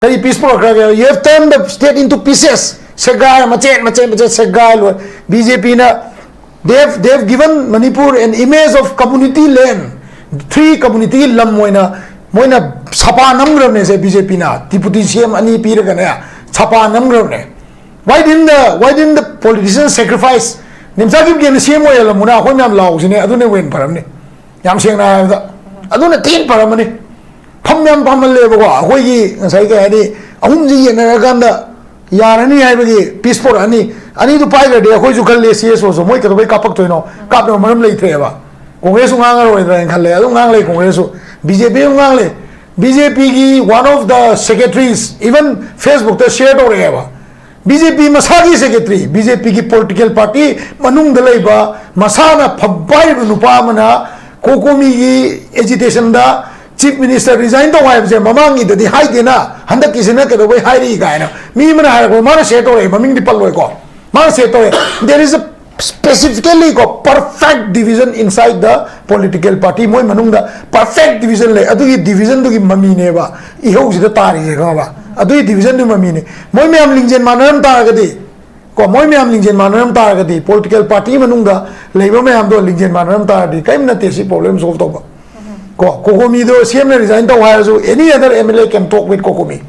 Kari peaceful kara you have turned the state into pieces. Segai macet segai lo. BJP na they've given Manipur an image of community land. 3 community lam moina sapa namgram ne se BJP na deputy CM ani pira kana sapa namgram ne. Why didn't the politicians sacrifice? Nimsa kim CM oil muna ko nam law sine adune wen param ne. Yam seng na adune tin param ne. Pamyam pamal le ba ko yi ngasai ka ni ahum ji yen na ganda yarani hai bagi peaceful ani tu pai ga de ko ju khal le CS so moi ka to bai kapak to no kap no maram lei the ba Congress ngang ro ren khal le adu ngang le Congress BJP ngang le BJP ki one of the secretaries even Facebook to share to re ba BJP masagi secretary BJP ki political party manung de lei ba masana phabbai nupa mana kokomi ki agitation da Chief Minister resign to why say mamangi the high dina handa kisina ke way high ri gaina mi mana ha ko mana se to e maming dipal loy ko mana se to there is a specifically ko perfect division inside the political party moi manung da perfect division le adu ki division du ki mami ne ba I ho ji da tari je ko ba adu ki division du mami ne moi me am lingjen manam ta ga di ko moi me am lingjen manam ta ga di political party manung da leiba me am do lingjen manam ta di kaim na te si problem solve to ba Kokomi do CM na resign to why so any other MLA can talk with Kokomi.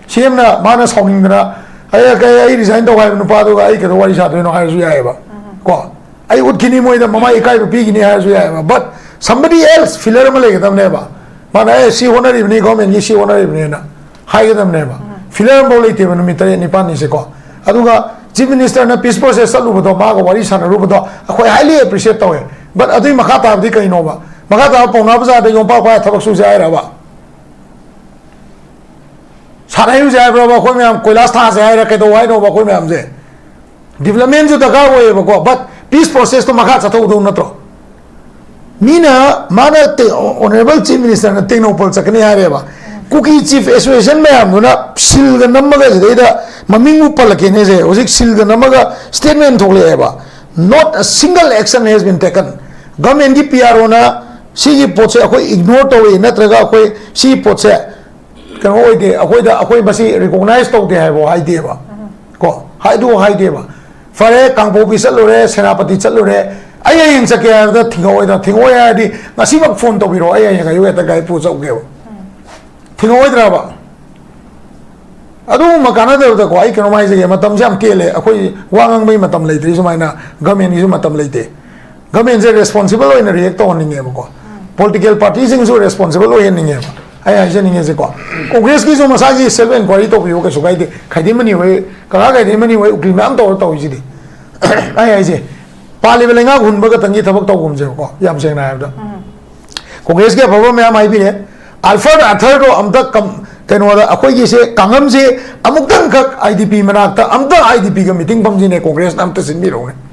CM na mana sounding na ay resign to why no pa do ay ka wari sa to no hire su ya ba. Ko ay ud kini mo ida mama ikai pi kini hire su ya ba but somebody else filler ma le ka tam ne ba. Mana ay si honorary ni government ni si honorary ni na hire ka tam ne ba. Filler mo le te ba no mi tare ni pa ni se ko. Aduga chief minister na peace process salu ba to ma ko wari sa na ru ba to akoi highly appreciate to but adu makha ta di kai no ba. Maka tahu pona besar dengan pak pak tabak susah air apa? Sana itu saya berapa kau memang kuilas thang saya air kita why no kau memang je. Development itu tak kau ye bako but peace process tu maka satu udah unatro. Mina mana te honorable chief minister na ting no pol sakni air apa? Kuki chief association memang tu na silga nama ka jadi dah mamingu pal kene je. Usik silga nama ka statement thole apa? Not a single action has been taken. Government ki PRO na Sigi potse akoi ignore to we natraga akoi si potse kan hoi de akoi basi recognize to de hai bo hai de ba ko hai de ba fare Kangpokpi chalore senapati chalore ai yang sakya da thingoi ya di ngasi mak phone to biro ai ga yu ta gai pu chau ge thingoi dra ba adu makana de da ko ai kan mai je matam jam tele akoi wangang mai matam leitri sumaina government ni su matam leite government is responsible in react to ni nge ko political parties are responsible for anything. I say ko. Congress ki so masagi self inquiry to biyo ke sugai de khadi mani hoy kala ga de mani hoy uklimam to ji de. I say parliament nga gun ba ka tangi thabak to gum je ko yam seng na da. Congress ke bhawa me am ai bi ne alpha athar to amta kam keno da akoi gi se kangam se amuk tang khak IDP manak ta amta IDP ga meeting pam ji ne Congress nam ta sin bi ro ne.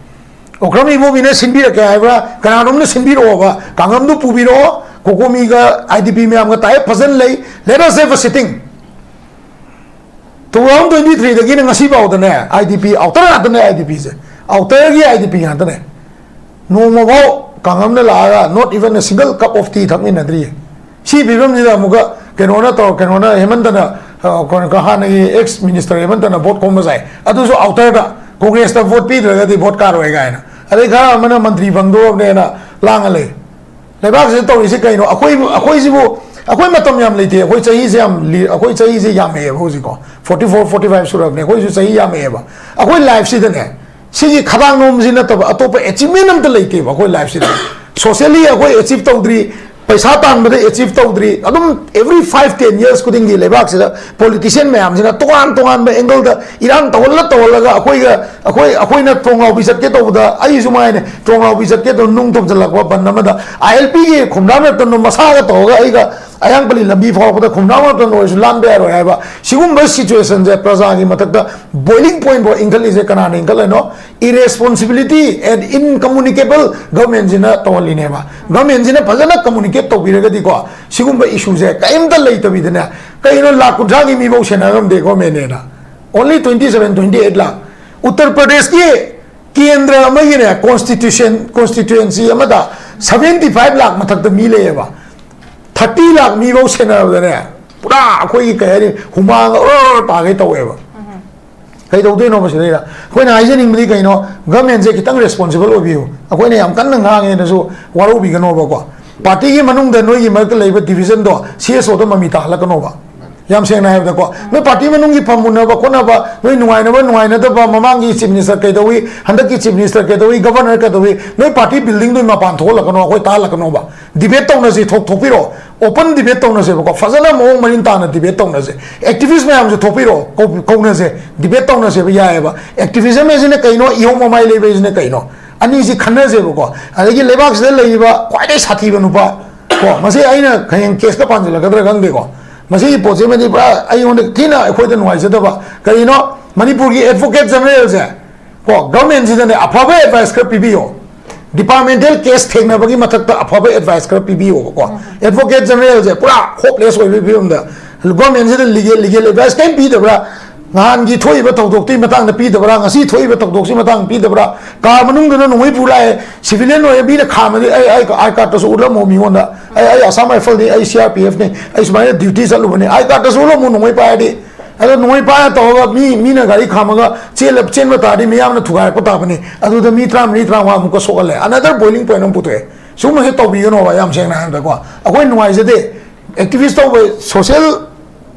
Okrami mo bine sinbira kaya ba kananum ne sinbiro ba kangam du pubiro kokomi ga IDP me am ga tai phazan lei let us have a sitting 2023 dagi ngasi ba odane IDP outer adane IDP se outer gi IDP adane no mo ba kangam ne la not even a single cup of tea thakni nadri si bibam ni da muga kenona to kenona hemantana kon ka han ex minister hemantana vote kom sai adu so outer da Congress ta vote pi daga di vote kar hoega na ade kha mana mantri bangdo ne na langale lebak se to isi kai no akoi sibu akoi matam yam leite akoi chahi se yam akoi chahi se yam he ho ji ko 44 45 surab ne akoi su chahi yam he ba akoi life si ne si khabang nom si na to atop achievement am ta leite ba akoi life si socially akoi achieve to dri paisa tan bade achieve to dri adum every 5-10 years kuding gi lebak se politician me am jina toan ba angle da iran tawalla ga akoi na tongau bisat ke to da ai sumai ne tongau bisat ke to nung tom jalak ba ban na da ILP gi khumna me to no masa ga to ga ai ga ayang pali lambi phaw ko da khumna ma to no lan be ro ba sigum ba situation je praja gi matak da boiling point bo ingal is kana ne ingal no irresponsibility and incommunicable government jina tawali ne ba government jina phajana communicate to biraga di ko sigum ba issue je kaim ta lei to bi dena kai no la kudra gi mi bo sena gam de ko me ne na only 27-28 lakh Uttar Pradesh ki kendra ma gi ne constituency amada 75 lakh matak da mi le ba 30 lakh mi bo sena da ne पूरा अखोई कहे हुमांग तागे तौएबा कई तौदोइनो मसिदैदा अखोइना हाइजनिंगबदी कइनो government से खितंग responsible ओबियो अखोइना याम कन्न ngangenasu वारोबिगनोबा party की मनुंग नोई मरक लेब division दो CSO तो ममी ताहलकनोबा याम सेंगना है दको नोई पार्टी मनुंग की फमुनबा कोनबा नोई नुवाइनदबा ममांगी चीफ मिनिस्टर कइदोई हंदक की चीफ मिनिस्टर कइदोई गवर्नर कइदोई नोई पार्टी बिल्डिंग दो मपान थोलकनो अखोई ताहलकनोबा डिबेट तौनसे थोपिरो ओपन डिबेट तौनसे बको फजना मोंग मरिन ताना डिबेट तौनसे एक्टिविस्ट मैम से थोपिरो कौनसे डिबेट तौनसे याएबा एक्टिविज्म एजने कइनो इहो ममाई लेबे एजने कइनो अनि जी खन्नजेबको अदगी लेबाक्सदे लैबा क्वाइदै साथीबा नुपा को मसे आइना खयं केस का पांजलगदर गंगदेको मसे पोजे मनि पुरा आइओन थिना अखोइदा नुवाइजदबा करिनो मणिपुर की एडवोकेट जनरल से को गवर्नमेंट जिदने अफाबे एडवाइस कर पिबियो डिपार्टमेंटल केस थेंगनबगी मथकता अफाबे एडवाइस कर पिबियो को एडवोकेट जनरल से पूरा होपलेस ओइबे बियमदा गवर्नमेंट जिदे लीगल एडवाइस कैम पिदबरा ngan gi thoi ba tawdok ti matang da pi da bra ngasi thoi ba tawdok si matang pi da bra ka manung da no pula e civilian no bi da kham ai ka to so mo mi onda ai asam rifle ni ai CRPF ni ai smai duty salu bane ai ka to so mo no pa di ai no pa to ga mi na gari kham ga chen ma ta di mi yam na thuga ko ta bane adu da mi tram wa mu ko so le another boiling point on putwe so mo he to bi no ba yam seng na da ko akoi nuai je de activist to social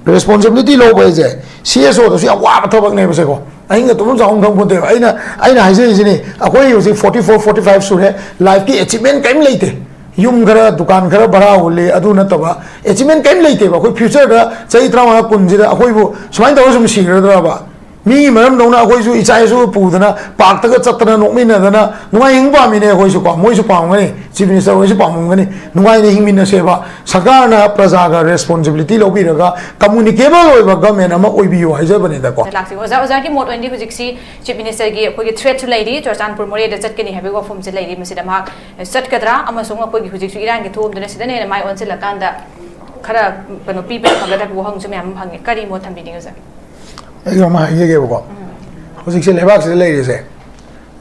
responsibility low by je CSO to sia wa thabak ne base ko ainga tum jong thong phote aina haise isini akoi usi 44 45 sure life ki achievement kaim leite yum gara dukan gara bara hole adu na taba achievement kaim leite ba koi future da chai trawa kunji da akoi bu smain taw sum sigra da ba mi maram dona akoi su ichai su pu dana park ta chatna nokmi na dana nuai hing pa mi ne akoi su ko moi su pa ngani chief minister oi su pa ngani nuai ne hing min na se ba sarkar na praja ga responsibility lo bi raga communicable oi ba government ama oi bi yo haija bani da ko laksi oza ki mot ondi hujik si chief minister gi akoi gi threat to lady Ccpur And Moreh da chat kani habi go form se lady masida ma sat kadra ama song akoi gi hujik su iran gi thum dana sidane mai on se lakanda khara pano pi pe khagada bu hang su myam bhangi kari mo thambi ni oza ai ma ye ge ko hojik se lebak se lady se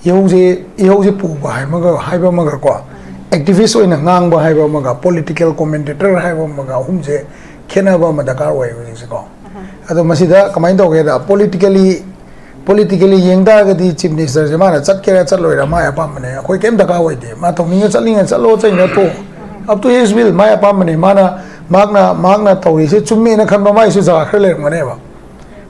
yo se pu ba hai ma ga hai ba ma ga ko activist oina ngang ba hai ba ma ga political commentator hai ba ma ga hum je khena ba ma dakar oi hojik se ko ado masida kamai do ge da politically yengda ga di chief minister se ma na chat kera chat loi ra ma ya pa mane khoi kem dakar oi de ma thong ni chatling chalo chai na to up to his will ma ya pa mane mana magna tawi se chummi na khan ba mai su ja khre le mane ba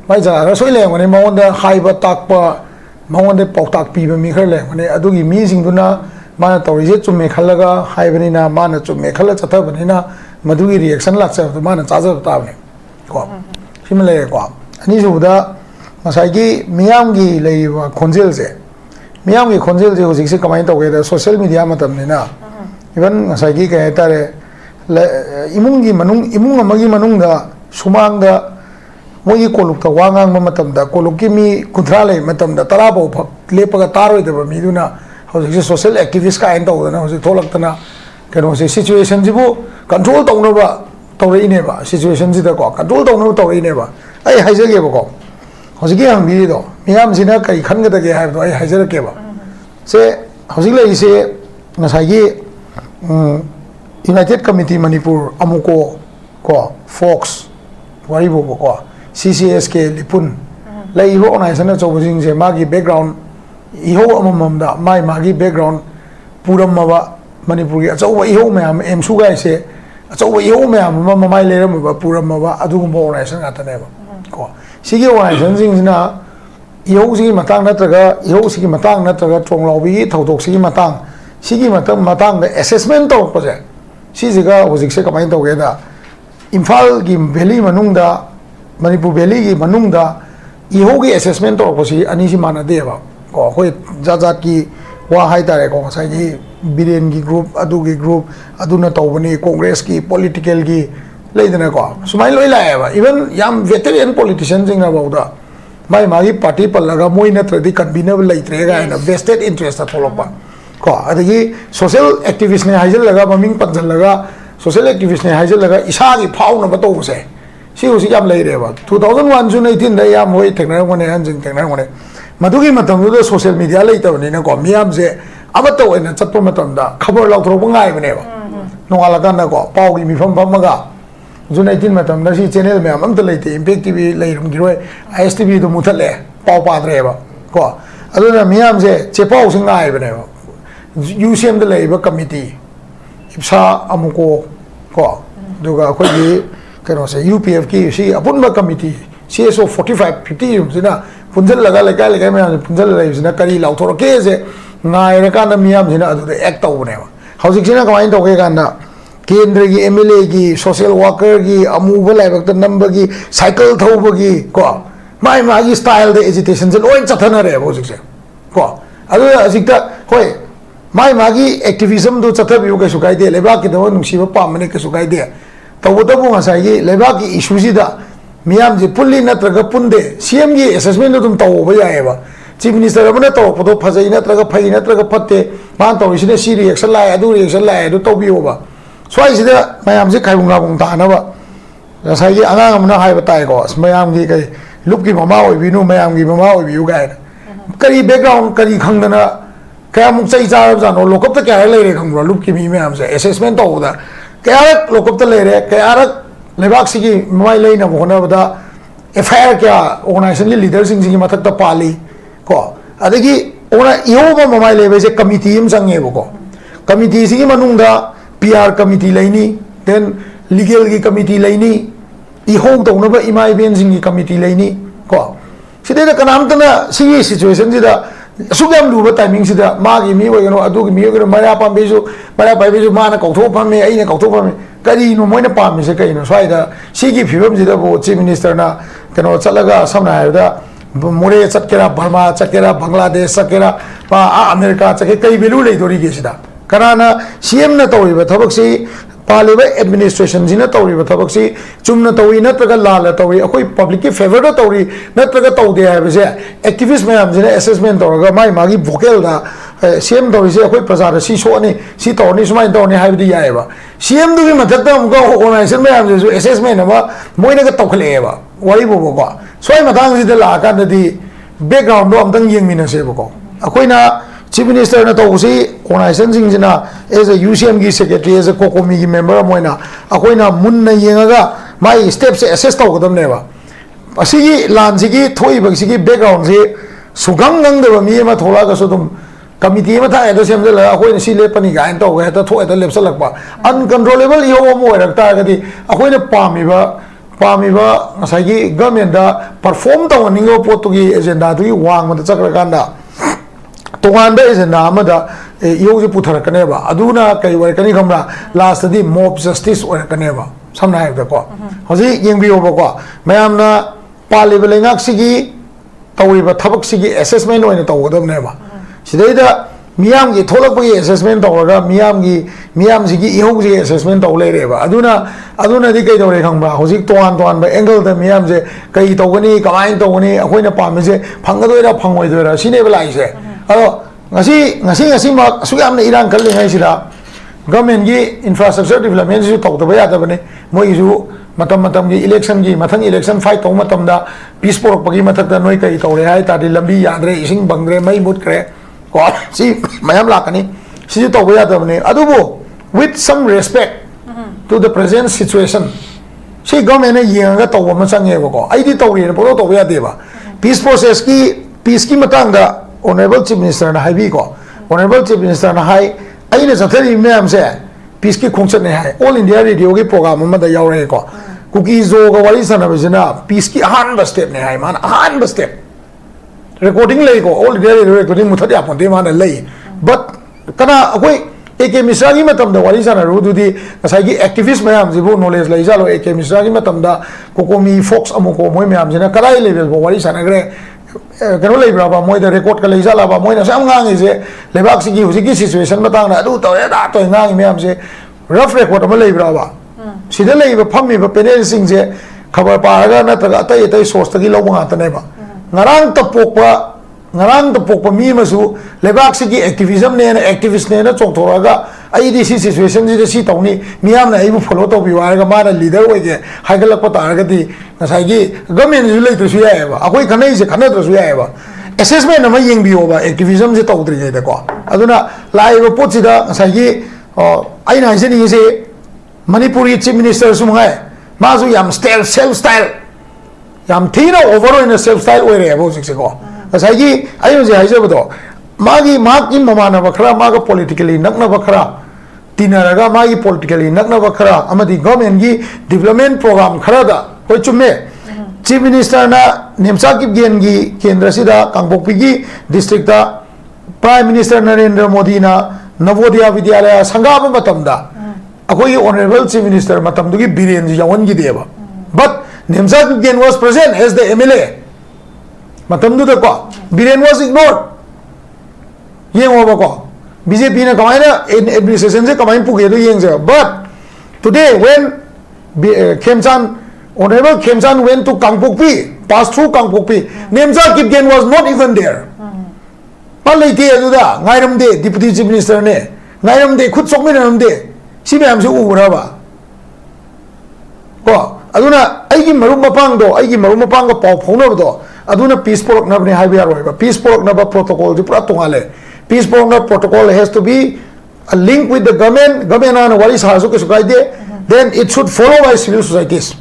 mai ja ra soi le mane ma on da hai ba tak pa ma on de pok tak pi ba mi khre le mane adu gi mi sing du na ma na tawi se chumme khalaga hai bani na ma na chumme khala chatha bani na madu gi reaction lak sa ma na cha ja ta bani ko simle ko ani su da masai gi miyam gi lei wa khonjel se hojik se kamai to ge da social media matam ni na even masai gi ka ta re imung amagi manung da sumang da moi koluk ta wangang ma matam da koluk ki mi kunthra le matam da tara bo lepa ga taroi da mi du na hojik se social activist ka endo da na hojik tholak ta na kano se situation ji bu control tong no ba to re ne ba situation ji da ko control tong no to re ne ba ai hai je ge ba ko hojik yang bi do miyam sina kai khan ga da ge hai do ai hai je ke ba se hojik le se ngasai gi United Committee Manipur amuko ko Fox wari bo ko CCS ke lipun lai ho na sana chobo jing je magi background iho amam da mai magi background puram ma ba Manipur gi achaw iho mayam em su gai se achaw iho mayam ma mai le ram ba puram ma ba adu mo na sana ta ne ba ko sigi wa san jing na iho sigi matang na traga iho sigi matang na traga chonglaw bi thodok sigi matang da assessment to ko je siga hojik se kamai to ge da Imphal gi valley manung da Manipur valley gi manung da iho gi assessment to ko si ani si mana de ba ko hoi jaja ki wa hai ta re ko sai gi biren gi group adu na to bani congress ki political gi leidana ko sumai loi la ba even yam veteran politician jing na ba da mai magi party palaga moi na tradi convenable leitre ga na vested interest ta tholok ba ko adagi social activist ne haijal laga maming panjal laga social activist ne haijal laga isa gi phau na ba to se si usi yam lai re ba 2001 June 18 da yam hoi thekna ngone anjing thekna ngone madugi matam do social media lai ta ni na ko miyam se abato ena chatpo matam da khabar lau thro bangai bane ba nongala kan na ko pau gi mi pham pham ga June 18 matam na si channel me amam ta leite Impact TV leirum giroi ISTV to muthalle pau padre ba ko aduna miyam je chepau sing ngai bane ba UCM da leiba committee ipsa amuko ko duga ko gi kano se UPF ki si apunba committee CSO 45 50 yum sina punjal laga laga me punjal lai sina kari lau thor ke je ngai ra kan miyam sina adu act taw ne ba hausik sina kamai to ke kan na Kendra ki MLA ki social worker ki amuba laibak ta number ki cycle thauba ki ko mai magi style de agitation je loin chathana re bo jikse ko adu ajikta hoi mai magi activism do chathabi ke sukai de leba ki do nungsi ba pamane ke sukai de tawu da bu ngasai gi leba ki issue ji da miyam ji pulli natraga punde CM gi assessment do tum tawu ba ya ba chief minister amana taw podo phajai natraga phai natraga phatte man taw isine si reaction lai adu reaction lai adu tobi ba Swai sida mayam si kaibung labung ta na ba sai gi angang amna hai ba tai ko mayam gi kai lup ki mama oi binu mayam gi mama oi biu gai kari background kari khang na kaya muk chai cha ra no lokop ta kya le re khang ro lup ki mi mayam se assessment to da kaya lokop ta le re kaya ra lebak si gi mai le na bo na ba da FIR kya organization leader sing gi mathak ta pali ko adagi ona yo ba mai le be se committee im sang e bo ko committee si gi manung da PR committee laini, then legal ki committee laini, ihong tau na ba imai ben sing committee laini, ko. Sida na kanam na si situation sida sugam lu ba timing sida magi mi wa gano adu ki mi gano mara pa beju mana kau tho pam me ai na kau tho pam me kari no moi na pam me se kai no swai da si ki phibam sida bo chief minister na kano chalaga samna da Moreh chatkera Burma chatkera Bangladesh chatkera pa America chakke kai belu lei dori ge sida Karana CM na tawi ba thabak si paliba administration jina tawi ba thabak si chumna tawi na traga lala tawi akoi public ki favor da tawi na traga taw de ha bese activist mayam jina assessment tawaga mai magi vocal da CM tawi se akoi praja da si so ni si taw ni sumai taw ni ha bi ya ba CM du gi mathak da ga organization mayam je assessment ba moina ga tawkhle ba wari bo ko soi mathang ji da la ka di background do amtang yeng mina se ko akoi na Chief Minister na to si organization sing jina as a UCM gi secretary as a kokomi gi member moina akoi na mun na yenga mai steps assess to godam ne ba asigi lan ji gi thoi ba gi background ji sugang ngang de ba mi ma thola ga so dum committee ma tha da sem de la akoi na si le pani ga to ga ta thoi da lep salak ba uncontrollable yo mo ra ta ga di akoi na pami ba ngasai gi government da perform to ni go pot gi agenda tu gi wang ma da chakra kanda Tonganda is a Namada, Yogi Puthara Kaneva, Aduna Kai Kani Kamra, last the mob justice or Kaneva, some night the court. Hosi Yingbi Oboko, Mayamna, Palibelingaksigi, Tawiba Tabaksigi assessment or in the Tawadam Neva. She did a Miamgi Tolaki assessment or Miamzigi Yogi assessment or Lereva. Aduna Dicate or Kamba, Hosik Toan by Angle the Miamze, Kai Togani, Kain Togani, Aquina Pamize, Pangadoira Pangwedra, she never lies there. Ngasi mak sugam na irang kal ngai sida government gi infrastructure development ju tok ba ya da bane moi ju matam gi election gi mathang election fight to matam da peace porok pagi mathak da noi kai to re hai ta di lambi yadre ising bangre mai mut kre ko si mayam lakani si ju to ba ya da bane adubo with some respect to the present situation si government na yenga to ma change ko ai di to re bo to ba ya de ba peace process ki matang da Honorable Chief Minister na haibi ko Honorable Chief Minister na hai aina sathari ma'am se peace ki khongchat ne hai All India Radio ki program ma da yaw rahe ko kuki zo ga wari sana bajina peace ki ahan step ne hai man ahan step recording lei ko All India Radio recording muthadi apon de man lei but kana akoi AK Misra gi matam da wari sana ru du di asai gi activist ma'am jibu knowledge lai jalo AK Misra gi matam da kokomi fox amuko moi ma'am jina kalai level bo wari sana gre kano lay braba moi da record ka lay sala ba moi na sam ngang ise lebak sigi husigi situation matang na adu to da to ngang me am se rough record ma lay braba sida lay ba phammi ba panel sing je khabar pa ga na ta tai source ta gi lo nga ta ne ba ngarang ta pokpa mi ma su lebak sigi activism ne na activist ne na chok thora ga ai di si situation ji si tawni miam na ai bu follow to bi wa ga ma na leader we ge haigal pa ta ga di ngasai gi government ju lei to su ya ba akoi khanai je khana to su ya ba assessment na ma yeng bi ba activism je taw tri ga ko aduna lai ba pot si da ngasai gi ai na je ni se manipuri chief minister su ngai मासु याम style self style याम थीना over in self style ओरे है बोसिक से को acai आई मुझे हाइजे बतो मागी मागी ममाना बखरा मागा पॉलिटिकली नकना बखरा तीनरगा मागी पॉलिटिकली नकना बखरा अमदी गवर्नमेंट की डेवलपमेंट प्रोग्राम खरा दा कोई चुम्मे चीफ मिनिस्टर ना नेमसा की गेन की केंद्र सिदा कांगपोकपी की district the prime minister Narendra Modi ना नवोदय विद्यालय संगाब मतमदा अखोई ऑनरेबल चीफ मिनिस्टर मतमदुगी बिरेन जी यावन की देबा बट नेमसा की गेन was present as the MLA मतमदुदा को बिरेन वाज इग्नोर्ड ये होबा को बीजेपी ने कमाइना एडमिनिस्ट्रेशन से कमाइन पुगे तो येंग से but today when Khemchan Honorable Khemchan went to Kangpokpi, passed through Kangpokpi. Nemsa Kipgen was not even there. Palai te aduda, ngairam de deputy chief minister ne, ngairam de khud sokme ram de, si me amse ubra ba. Ko aduna aigi marum mapang do, aigi marum mapang ko pau phona do, aduna peace protocol na bne highway aroi ba. Peace protocol na ba protocol ji pura tungale. Peace protocol has to be a link with the government. Government na wali sahasu ke sukai de, then it should follow by civil societies.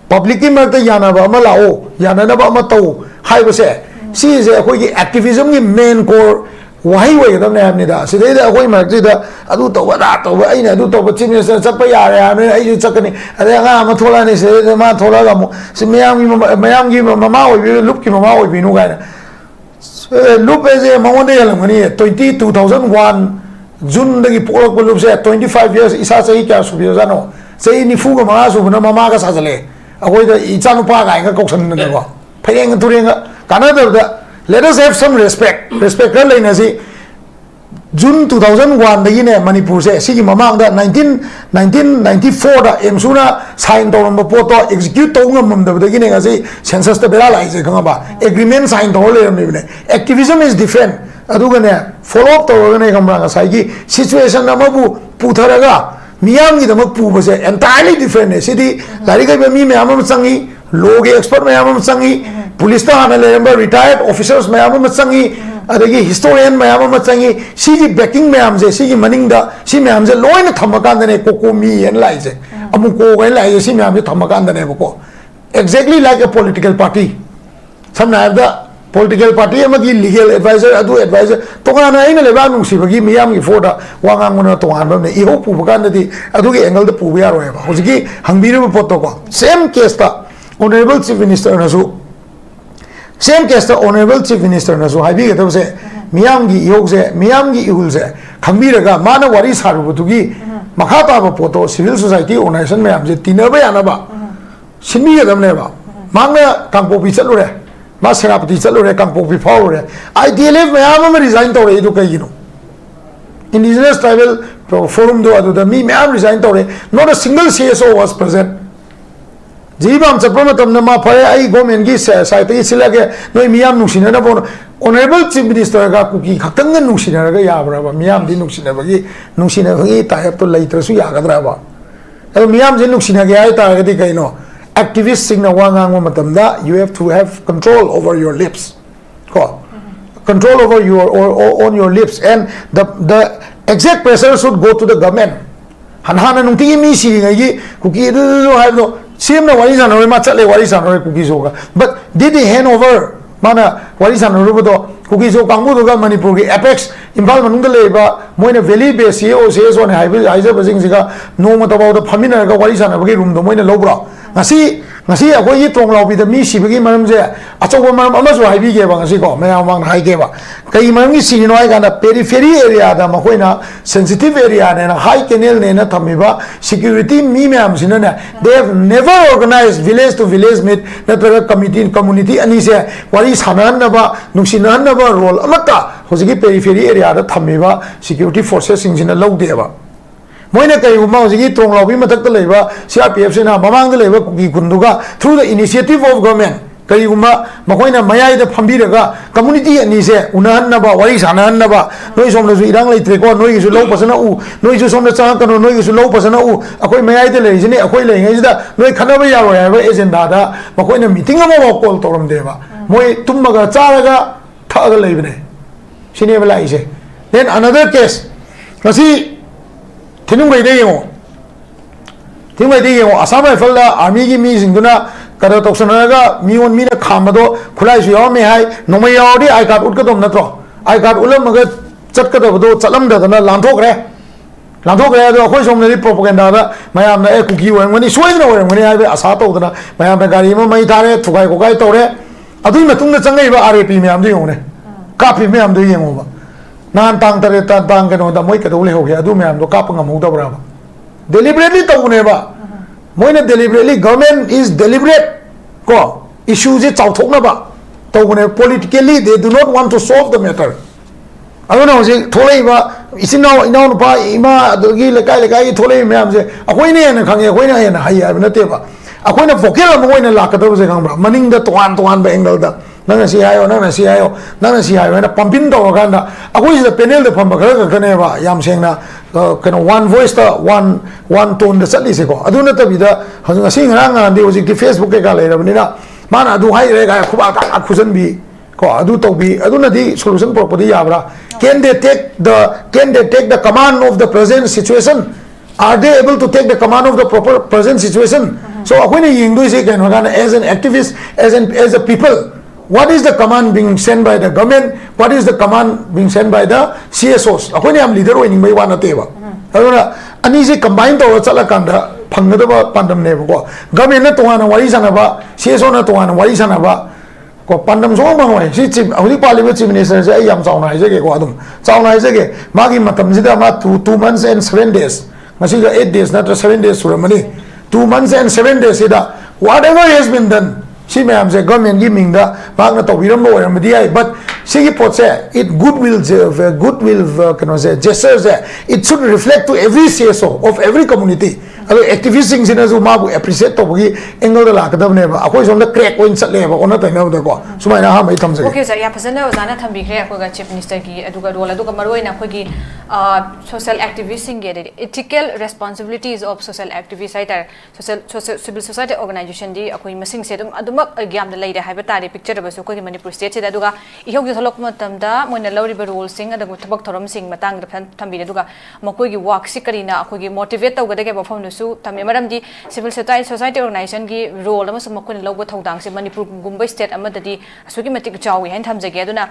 Public की मर्द याना बा अमला ओ याना ना बा अमतौ high बसे सी इसे अकोई की activism की main core वही वही तब ने हमने दा सिद्धे दा अकोई मर्द जी दा अदु तो बड़ा तो वह आई ना अदु तो बच्चे में से सब पे यार यार में आई जो चकनी अरे अगर हम थोड़ा नहीं से मां थोड़ा का से मयाम की ममा हो भी लुप की ममा हो भी नु गाय लुप ऐसे मौन दे लम नहीं 2001 जून दगी पोलक को लुप से 25 years इसा सही क्या सुबियो जानो सही निफू का मगा सुबना ममा का साजले अखोई इचानु पा गायगा कौशन नगो Fang तुरेंग कानादबदा let us have some respect कर लेना सी जून 2001 दगी ने मणिपुर से सिगी ममांग दा 1994 दा एमसुना साइन तौरम पोतो एग्जीक्यूट तौंग ममदबदगी ने गसी सेंसस द बेला लाइजे खंगबा एग्रीमेंट साइन तौर ले रमने एक्टिविज्म इज डिफरेंट अदुगने फॉलो अप तौरगने खंबरा गसाई सिचुएशन अमबु पुथरगा मियाम की दमक पुबसे एंटायरली डिफरेंट है सिदी लारिक मी मैम चंगी लॉ के एक्सपर्ट मैम चंगी पुलिस हाना लेरंबा रिटायर्ड ऑफिसर्स मैम चंगी अदगी हिस्टोरियन मैम चंगी सिगी बैकिंग मैम से सिगी मनिंगदा सि मैम से लोइन थमकांदने कोको मी एन लाइजे अमु को गय लाइजे सि मैम से थमकांदने बको exactly like a political party समनायदा political party amagi legal advisor adu advisor tongana aina leba nungsibagi miyam gi foda wangangona tongan bamne iho pubakan di adu gi angle da puba yaro ba hojiki hangbiru poto ko same case ta honorable chief minister nasu same case ta honorable chief minister nasu haibi ga se miyam gi ihok se miyam gi ihul se khambiraga mana wari saru butugi makhata ba poto civil society organization me amje tinaba yana ba sinmi ga damne ba mangna Kangpokpi chalure मा सेनापति चलो कांगपोकपी फाव ITLF मैम resign तौर indigenous tribal forum दो मी मैम resign तौर not a single CSO was present Jiribam चप्पम मा फरे आई गवर्नमेंट की साइड सिलगे नई मियाम नुसिना बोन ऑनरेबल चीफ मिनिस्टर का कुकी खतंग नुसिना याब्राबा मियाम दी नुसिना टाइप तो लेत्रसु यागद्राबा अदो मियाम जे नुसिना गे आय तागदी कइनो activists singna wangang matamda you have to have control over your lips control over your or on your lips and the exact pressure should go to the government hanhana nungti mi si ngai kuki do have no same na wari san ma chale wari san kuki zoga but did they hand over mana wari san ro do kuki zo kangbu do ga manipur gi apex imbal manung da leba moina valley base CSO ne haiza basing siga no ma tabaw da phamina ga wari san ba gi room do moina lobra ngasi akoi tong lau bi da mi sibagi maram je achoba maram amasu haibi ge ba ngasi ko mayam mang hai ge ba kai maram gi sini noi ga na periphery area da ma koina sensitive area ne na high canal ne na thamiba security mi mayam sina ne they have never organized village to village meet na community ani se wari sanan na ba nusinan na ba role amata hojigi periphery area da thamiba security forces sing sina lau de ba मोइने कईगुमा हजिगी तोंगलाबी मथक्ता लेबा CRPF सेना ममांग लेबा कुकी कुंदुगा through the initiative of government कईगुमा मखोइना मयाइदा फंबीरगा community अनि से उनहन्नबा वरी सानहन्नबा नोइ सोमनसु इरांग लेत्रेको नोइगिसु लौ पसना उ नोइसु सोमना चाकनो नोइगिसु लौ पसना उ अखोइ मयाइदा लेजिने अखोइ लेङैजिदा नोइ खनबा यारो याबा एजेंडा दा मखोइना मीटिंग अमा कॉल तोरम देबा मोइ तुमगा चारगा थागा लेबने सिनेबा लाइसे देन अनदर केस कसी थिनुंगैदे यंगो थिंग भाई ये असम राइफल आर्मी की मी सिंधुना करो तो सुननेगा मी उन मी ने खामदो खुलाई सुयो में है नोमे यावडी आई कार्ड उठ के तुम नत्रो आई कार्ड उलम मगर चट के तो चलम दे ना लांथोक रे तो अखोई सोमने प्रोपेगेंडा मैम ने कुकी ओरमनी सोइदना ओरमनी है आशा तौदना मैम गाड़ी में मई थारे थुगाई कोगाई तौरे अदुई मतुंग चंगईबा आरएपी मैम दो योने कापी मैम दो येंगोबा नान तांग तरे तांग के नोदा मोई कदौ लेहोगे अदु मैम दो काप ngam deliberately तौनेबा मोइने deliberately government is deliberate को issue जे चाउथोकनाबा तौने politically they do not want to solve the matter अदुना होजे थोलेबा इसिनाव इनाव नुपा इमा अदुगी लेकाई थोले मैम जे अखोइने ने खंगे अखोइने हेना हाई हाब नतेबा अखोइने फोकेल मोइने लाकदब जे खंब्रा मनिंग द तोवान बे एंगल दा नंग सी आयो ना पंपिन तौरकांदा अखोइ जे पेनेल द फम खर खनेबा याम सेंगना कनो one voice the one tone द चलीसे को अदु नतबिदा हजु ngasi ngrang ngandi होजिक दि फेसबुक के का लेरबनिना माना अदु हाई रे गा खुबा का खुजन भी को अदु तौबी अदु नदि solution प्रोपदी याबरा can they take the command of the present situation are they able to take the command of the proper present situation so akhone yingdu se kan hogana as an activist as a people what is the command being sent by the government what is the command being sent by the CSOs akhone am leader oining bai wana teba aduna ani se combine to chala kanda phangdaba pandam ne ko government na toana wari sanaba CSO na toana wari sanaba को पंडम सो मंगोय सी chip अहुदि parliament chief minister से याम चाउना हाइजेगे को अदुम चाउना हाइजेगे मागी मतम जिदा मा 2 months and 7 days मसी 8 days not 7 days सुरमनी 2 months and 7 days इदा whatever has been done सी मैम से गवर्नमेंट की मिंगदा मागना तौबिरम ओरमदी आई बट सी पोट से it goodwill कनो से gestures it should reflect to every CSO of every community अदो एक्टिविस्ट सिंग सिना जो माबु एप्रिशिएट तो बगी एंगल द लाकदबने बा अखोय सोम द क्रैक ओइन चले बा ओना तैना द को सुमाइना हा मै थमजे ओके सर या फसना ओजाना थंबिखरे अखोगा चीफ मिनिस्टर की अदुगा रोल अदुगा मरोइना अखोगी सोशल एक्टिविस्ट सिंग गे ethical responsibilities of social activist हाइटर सोशल सिविल सोसाइटी ऑर्गेनाइजेशन दी अखोई मसिंग से दुम अदुमक एग्जाम द लेदे हाइबा तारे पिक्चर बसु अखोगी मणिपुर स्टेट से अदुगा इहोगी थलक मतमदा मोइना लौरिबा रोल सिंग अदुगा थबक थरम सिंग मतंग द थंबिरे अदुगा मकोगी वर्क सिकरिना अखोगी मोटिवेट तौगदगे बफम नुसु थमे मरमदी सिविल सोसाइटी ऑर्गेनाइजेशन की रोल अमसु मकोनि लौबो थौदांग से मणिपुर गुंबै स्टेट अमददी असुगी मतिक चावी हाइन थमजगे अदुना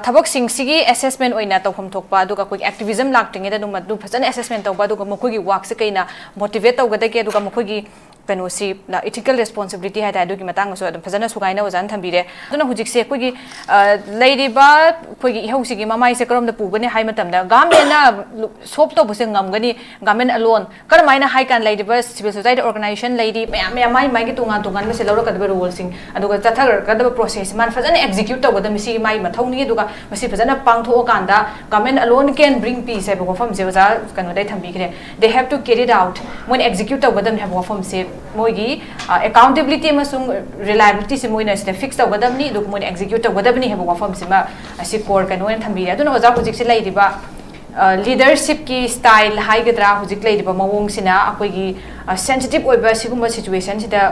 थबक सिंग सिगी असेसमेंट ओइना तौफम थोकपा अदुगा कोई एक्टिविज्म लाक्टिंगे द दुमदु फजन असेसमेंट तौबा अदुगा मकोगी वर्क से कइना मोटिवेट तौगदगे अदुगा मकोगी कनोसी इथिकल रिस्पांसिबिलिटी है तादु की मतंग सो फजन सुगाइना वजन थंबिरे अदुना हुजिक से कोई लेरिबा कोई इहौसी की ममाई से करम द पुगने हाइ मतमदा गवर्नमेंट ना सोप तो बसे ngam गवर्नमेंट अलोन करमाइना हाइ कान लेरिबा सिविल सोसाइटी ऑर्गेनाइजेशन लेरी मैम माइ की तुंगा में से लौरकदब रूल सिंग अदुगा चथगदब प्रोसेस मान फजन एग्जीक्यूट तौगद मिसी माइ मथौनी अदुगा मसी फजन पांगथो कांदा government alone can bring peace है बफम से वजा कनो दai थंबिखरे they have to carry it out मोन एग्जीक्यूट तौगदम है बफम से मोगी अकाउंटेबिलिटी अमसुंग रिलायबिलिटी से मोइना से फिक्स तौगदमनी दुक मोन एग्जीक्यूट तौगदबनी है बफम से मा असि कोर कनो एन थंबिरे अदुना वजा हुजिक से लेरिबा लीडरशिप की स्टाइल हाइगद्रा हुजिक लेरिबा मवोंग सिना अखोगी सेंसिटिव ओइबा सिगुम सिचुएशन सिदा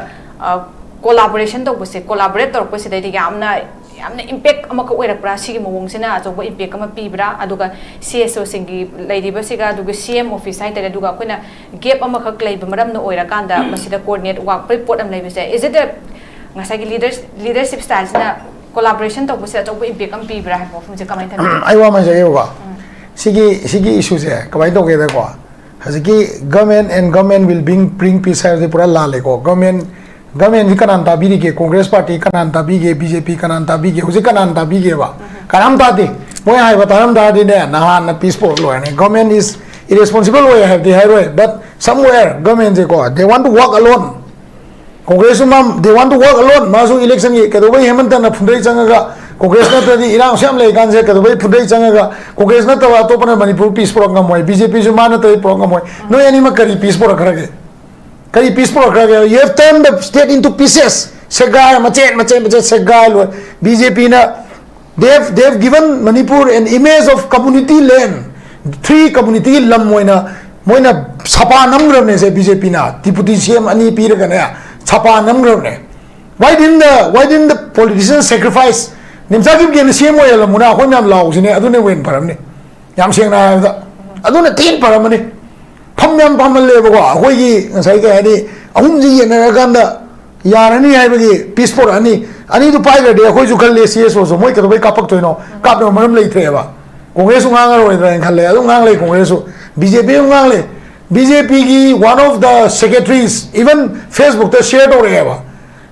कोलैबोरेशन तौबसे कोलैबोरेट तौरपसे दैदि यामना इम्पैक्ट अमक ओइरकप्रा सिगी मवोंग सिना अजोबो इम्पैक्ट अमा पीब्रा अदुगा CSO सिंगी लेरिबा सिगा अदुगा CM ऑफिस हाइतरे अदुगा अखोइना गैप अमखक लेबा मरमना ओइरकांदा मसिदा कोऑर्डिनेट वर्क रिपोर्ट अम लेबसे is it ngasagi leadership style sina collaboration taubusi achobu impact am pibra ha mofum je kamai thabi ai wa ma jaye wa sigi issue je kamai to ge da ko haziki government will bring peace hai pura la le ko government hi kanan ta bi ke congress party kanan ta bi ke BJP kanan ta bi ke husi kanan ta bi ke ba karam ta de moi hai bataram da de ne na na peaceful lo ne government is irresponsible way have the high but somewhere government je ko they want to walk alone Congress they want to work alone masu election ye kado bai hemanta na phundai changaga Congress na tadi irang syam le kan se kado bai phundai changaga Congress na tawa to pana Manipur peace program moi BJP ju mana tai program moi no any ma kari peace program kari peace program you have turned the state into pieces segai macet segai BJP na they have given Manipur an image of community land 3 community lam moina sapa namgram ne se BJP na deputy CM ani pir ga na Chapa namgrone. Why didn't the politicians sacrifice? Nimsa kim gen CM oil muna khon yam law sine adune wen param ne. Yam seng na adune tin param ne. ꯐꯝ ꯐꯝꯍꯜꯂꯦꯕꯀꯣ ꯑꯩꯈꯣꯏꯒꯤ ꯉꯁꯥꯏ ꯀꯩ ꯍꯥꯏꯅꯤ ꯑꯍꯨꯝꯁꯤ ꯌꯦꯡꯅꯔꯀꯥꯟꯗ ꯌꯥꯔꯅꯤ ꯍꯥꯏꯕꯒꯤ piece ꯄꯣꯔꯛꯑꯅꯤ ꯑꯅꯤꯗꯨ ꯄꯥꯏꯈ꯭ꯔꯗꯤ ꯑꯩꯈꯣꯏꯁꯨ ꯈꯜꯂꯦ CSOꯁꯨ ꯃꯣꯏ ꯀꯩꯗꯧꯕꯩ ꯀꯥꯞꯄꯛꯇꯣꯏꯅꯣ ꯀꯥꯞꯅꯕ ꯃꯔꯝ ꯂꯩꯇ꯭ꯔꯦꯕ ꯀꯣꯡꯒ꯭ꯔꯦꯁꯁꯨ ꯉꯥꯡꯉꯔꯣꯏꯗ꯭ꯔꯥꯅ ꯈꯜꯂꯦ ꯑꯗꯨꯝ ꯉꯥꯡꯂꯦ ꯀꯣꯡꯒ꯭ꯔꯦꯁꯁꯨ BJP ꯉꯥꯡꯂꯦ BJPꯒꯤ one of the secretaries even Facebookꯇ share ꯇꯧꯔꯛꯑꯦꯕ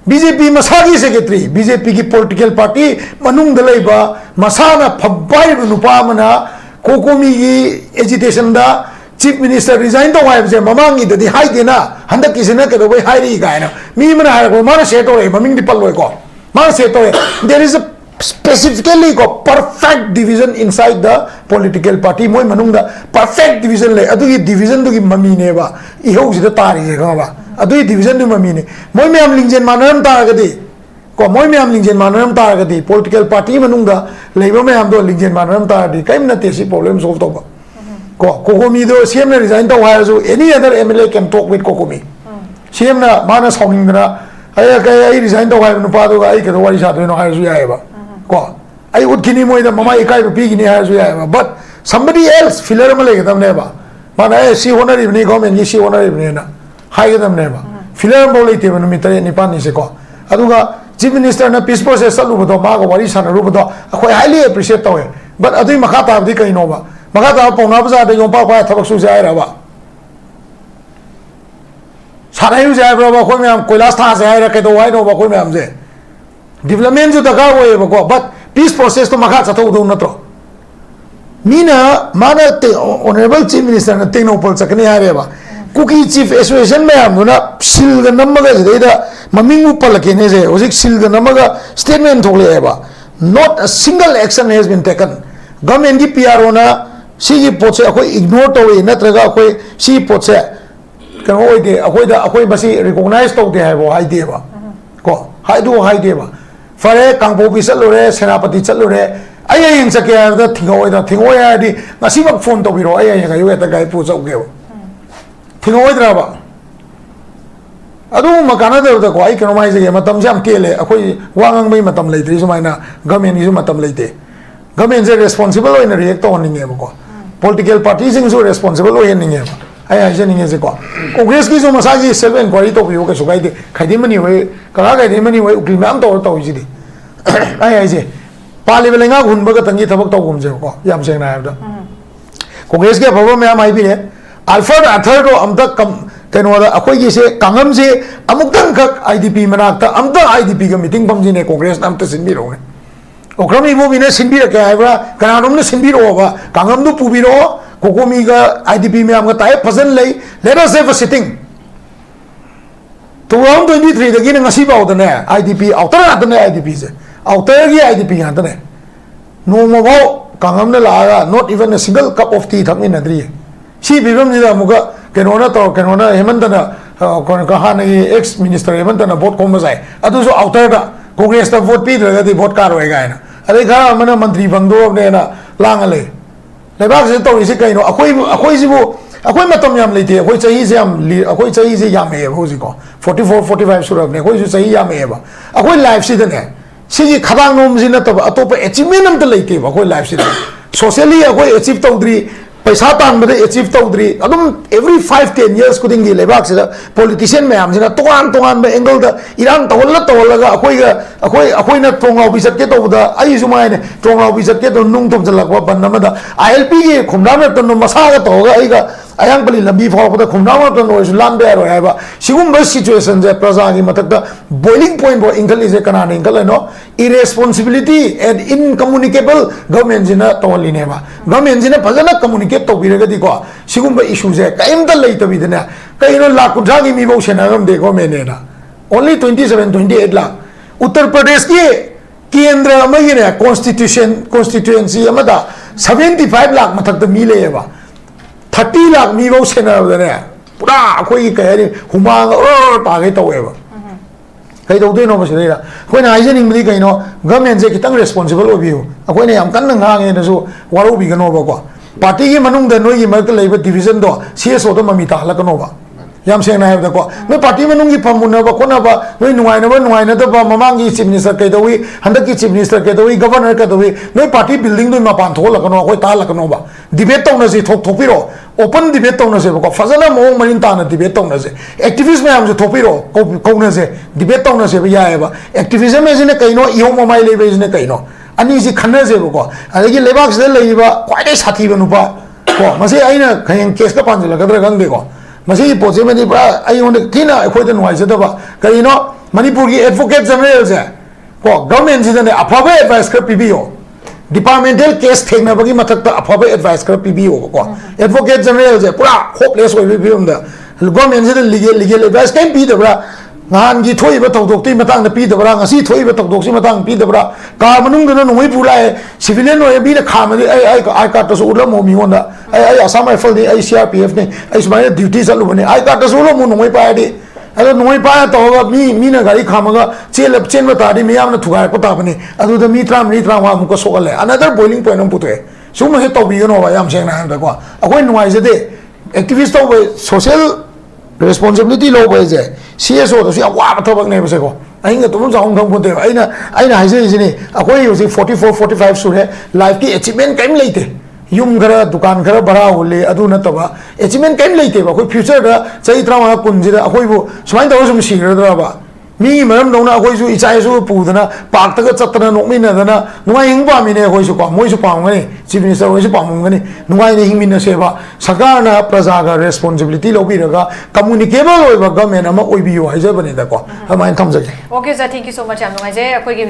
BJP masagi secretary BJPꯒꯤ political party manungda leiba masana phabbai nupa mana kokomigi agitation da chief minister resign to wai je mamangi dadi haide na handak kisena ke do bai hairi gaina mi mana har ko mana se to re maming di palloi ko mana se to there is a specifically ko perfect division inside the political party moi manungda perfect division le adu division du gi mami ne ba I ho ji da tari je ga ba adu division du mami ne moi me am lingjen manaram ta ga di ko moi me am lingjen manaram ta ga di political party manungda leiba me am do lingjen manaram ta di kaim na te si problem solve to ba ko kokomi do CM na resign to ha so any other MLA can talk with kokomi CM na mana sawing na ay resign to ha no pa do ga ai ka do wari sa do no ha so ya ba ko ai utkini moi da mama ikai pi gini ha so ya but somebody else filler ma le ga tam ne ba mana ai si honari ni government ni si honari ni na hai ga tam ne ba filler bo le te ba mi tare ni pa ni se ko aduga chief minister na peace process salu bo ma ko wari sa na ru bo akhoi highly appreciate to but adui makha ta di kai no ba makha ta pona ba da yong pa pa thabak su ja ra ba sarai u ja ba ko me am koilas tha ja ra ke do wai no ba ko me am je development ju daga wo ba ko but peace process to makha cha tho do na tro mina mana te honorable chief minister na te no pol chakni ha re ba kuki chief association me am na sil ga namaga je da maming u pal ke ne je ojik sil ga namaga statement thole ba not a single action has been taken government ki PRO na si gi poche akoi ignore to we natraga akoi si poche kan oi de akoi basi recognize to de ha bo hai de ba ko hai du hai de ba fare Kangpokpi chatlore senapati chatlore ai yin chake da thingoi ya di ngasi bak phone to biro ai ga yu ta gai pu chau ge thingoi dra ba adu makana da ko ai kano mai je matam jam tele akoi wangang mai matam leitri sumaina government ni matam leite government is responsible in react to ninge ko political parties is responsible in ninge ai ai ninge je ko congress ki jo masaji self inquiry to biyo ka sugai de khaidi mani we kala ga de mani we ukil mam to ji di ai ai je pali belenga gun ba ka tangi thabak to gum je ko yam seng na da congress ke baba me am ai bi ne alfred athar do amda kam keno da akoi gi se kangam se amuk tang khak IDP manak ta amda IDP ga meeting bam ji ne congress nam ta sin bi ro ne okrami bo bi ne sin bi ra ka ai bra kana dom ne sin bi ro ba kangam du pu bi ro kokomi ga IDP me am ga tai phazan lei let us have a sitting 2023 da gi ne ngasi ba da ne IDP outer da ne IDP se outer gi IDP ga da ne no mo bo kangam ne la ga not even a single cup of tea thak min adri si bi ram ni da muga kenona to kenona hemanta na kon ka ha ne ex minister hemanta na vote kom sai adu so outer da congress ta vote pi da di vote kar hoy ga na ade kha mana mantri bangdo ne na lang ale lebak se to isi kai no akoi sibu akoi matam yam leite akoi chahi se yam akoi chahi se yam he ho ji ko 44 45 surab ne akoi su chahi yam he ba akoi life si da ne si ji khadang nom ji na to atop achievement am ta leite ba akoi life si da socially akoi achieve to dri paisa tan bade achieve to dri adum every 5-10 years kuding gi lebak se politician me am jina toan ba angle da irang tawalla ga akoi na tongau bi sat ke to da ai su mai ne tongau bi sat ke to nung tom jalak ba ban na da ILP gi khumdam na to no masa ga to ga ai ga ayang pali lambi phaw da khumdam na to no su lam be ro hai ba sigum ba situation je praja gi matak da boiling point bo ingal is kana ne ingal no irresponsibility and incommunicable government jina to li ne ba government jina phajana communicate to bi ga di ko sigum ba issue je kaim da lei to bi da na kai no la ku dha gi mi bo sena gam de ko me ne na only 27-28 lakh Uttar Pradesh ki kendra ma gi ne constituency amada 75 lakh mathak da mi le ba 30 lakh mi bo sena da ne pura koi kai ni humang ta ga to ba kai do de no ba se da koi na ai ning mi kai no government je kitang responsible obi ho koi ne yam kan na nga nge na so waro bi ga no ba ko party gi manung da noi gi ma ka lei ba division do CSO to mami ta la ka no ba yam seng na have the ko no party manungi pamuna ba kona ba no nuai na da ba mamangi chief minister ke do wi handa ki chief minister ke do wi governor ke do wi no party building do ma pan thol la kono ko ta la kono ba debate tong na si thok thopiro open debate tong na se ba ko fazala mo manin ta na debate tong na se activist ma am se thopiro ko na se debate tong na se ba ya ba activism me ne kaino iyo ma mai le be ne kaino ani si khanna se ba ko adagi lebak se le ba kwai dai sathi ba nu ba ko ma se aina khayen case ka pan la ka dra gang de ko masi poche mani bra ai on kina khoi da noi sada ba kai no manipur ki advocate general se ko government ji ne aphabe advice kar pbo departmental case thekna bagi mathak ta aphabe advice kar pbo ko advocate general se pura hopeless oi bi um da government ji legal advice kan pi da bra ngan gi thoi ba tawdok ti matang da pi da bra ngasi thoi ba tawdok si matang pi da bra ka manung da no moi pula civilian oi bi da kham ai ka to so mo mi on da ai asam rifle ni ai crpf ni ai smai duty chalu bani ai ka to so mo noi pa di ado noi pa to ga mi na gari kham ga chen ma ta di mi am na thuga ko ta bani adu da mi tra wa mu ko so le another boiling point on putwe so mo he to bi no ba yam seng na da ko akoi noi je de activist to social responsibility low by je CSO to sia wa thobak ne bse ko ainga tum jong thong phote aina haise isini akoi yosi 44 45 sure life ki achievement kaim leite yum gara dukan gara bara hole adu na toba achievement kaim leite ba koi future da chai trama kunji da akoi bu smain daw sum sigra da ba mi maram dona akoi su ichai su pu dana pak ta ga chatna nokmi na dana nuai hing ba mi ne akoi su ko moi su pa ngani chief minister oi su pa ngani nuai ne hing min na se ba sarkar na praja ga responsibility lo bi raga communicable oi ba government ama oi bi yo haise bani da ko amain tham jage okay sir thank you so much am ngai je akoi